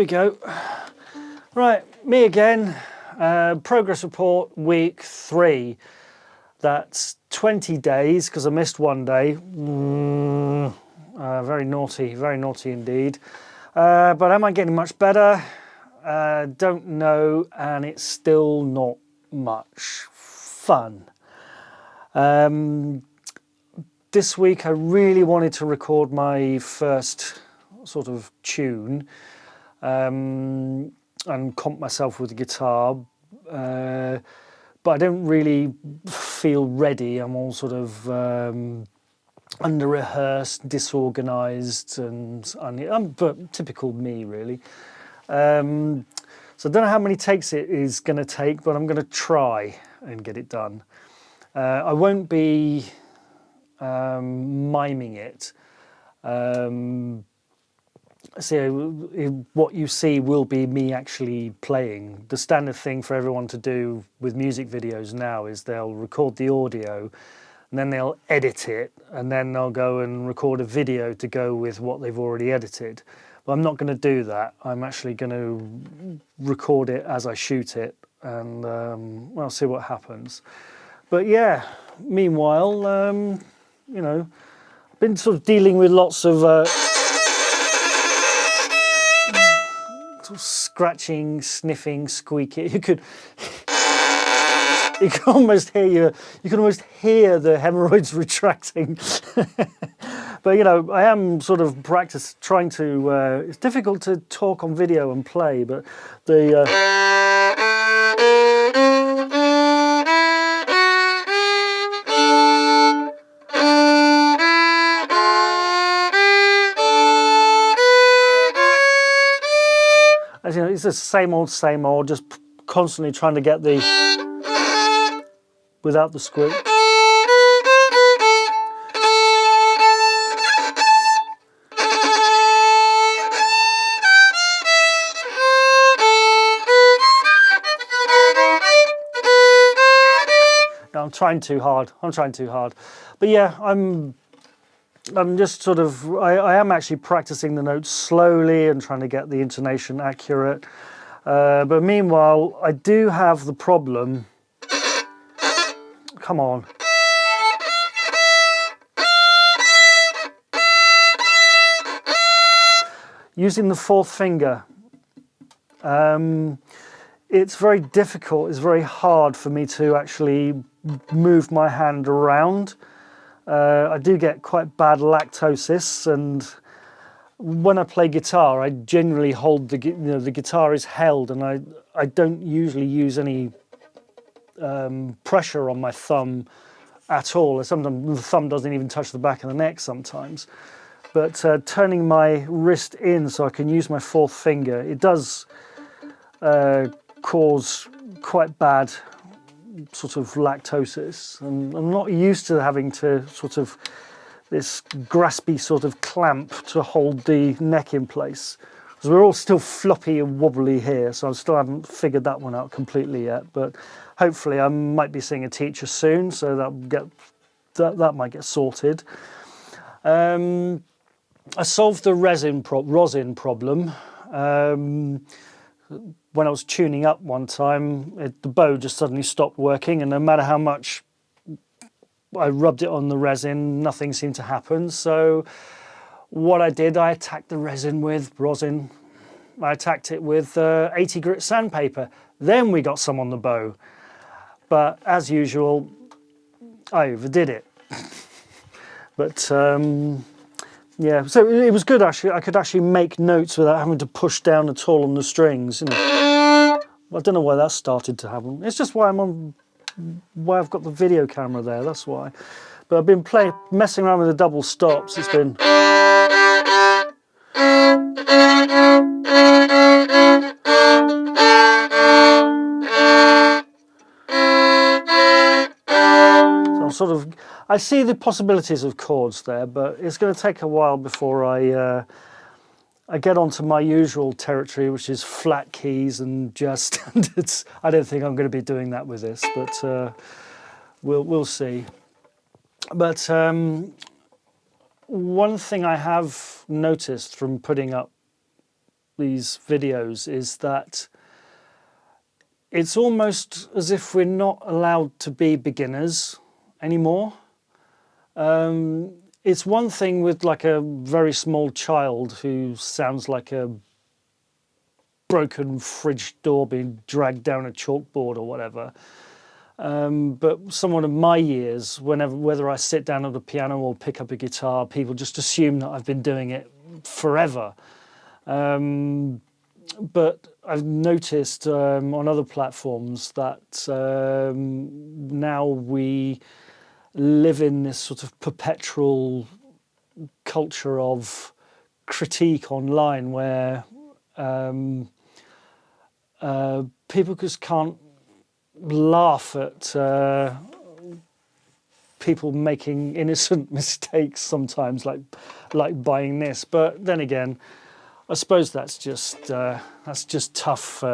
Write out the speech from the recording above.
we go. Right, me again. Progress report week 3. That's 20 days because I missed one day. Very naughty indeed. But am I getting much better? Don't know, and it's still not much fun. This week I really wanted to record my first sort of tune and comp myself with the guitar, but I don't really feel ready. I'm all sort of under-rehearsed, disorganised, but typical me really. So I don't know how many takes it is going to take, but I'm going to try and get it done. I won't be miming it. So what you see will be me actually playing. The standard thing for everyone to do with music videos now is they'll record the audio and then they'll edit it, and then they'll go and record a video to go with what they've already edited. But I'm not going to do that. I'm actually going to record it as I shoot it, and I'll see what happens. But yeah, meanwhile, you know, I've been sort of dealing with lots of sort of scratching, sniffing, squeaking. You can almost hear the hemorrhoids retracting. But you know, I am sort of trying to. It's difficult to talk on video and play, but the. As you know, it's the same old, just constantly trying to get the without the squeak. No, I'm trying too hard. But yeah, I'm just sort of, I am actually practicing the notes slowly and trying to get the intonation accurate. But meanwhile, I do have the problem. Come on. Using the 4th finger. It's very difficult, it's very hard for me to actually move my hand around. I do get quite bad lactosis, and when I play guitar, I generally hold the guitar is held, and I don't usually use any pressure on my thumb at all. Sometimes the thumb doesn't even touch the back of the neck sometimes. But turning my wrist in so I can use my 4th finger, it does cause quite bad sort of lactosis, and I'm not used to having to sort of this graspy sort of clamp to hold the neck in place, because we're all still floppy and wobbly here, so I still haven't figured that one out completely yet. But hopefully I might be seeing a teacher soon, so that might get sorted. I solved the rosin problem. When I was tuning up one time, the bow just suddenly stopped working, and no matter how much I rubbed it on the resin, nothing seemed to happen. So what I did, I attacked the resin with rosin. I attacked it with 80 grit sandpaper. Then we got some on the bow. But as usual, I overdid it. But yeah, so it was good actually. I could actually make notes without having to push down at all on the strings. You know. I don't know why that started to happen. It's just why I've got the video camera there. That's why. But I've been messing around with the double stops. It's been. So I see the possibilities of chords there, but it's going to take a while before I get onto my usual territory, which is flat keys and jazz standards. I don't think I'm going to be doing that with this, but we'll see. But one thing I have noticed from putting up these videos is that it's almost as if we're not allowed to be beginners anymore. It's one thing with like a very small child who sounds like a broken fridge door being dragged down a chalkboard or whatever. But someone of my years, whether I sit down at the piano or pick up a guitar, people just assume that I've been doing it forever. But I've noticed on other platforms that now we live in this sort of perpetual culture of critique online where people just can't laugh at people making innocent mistakes sometimes, like buying this. But then again, I suppose that's just tough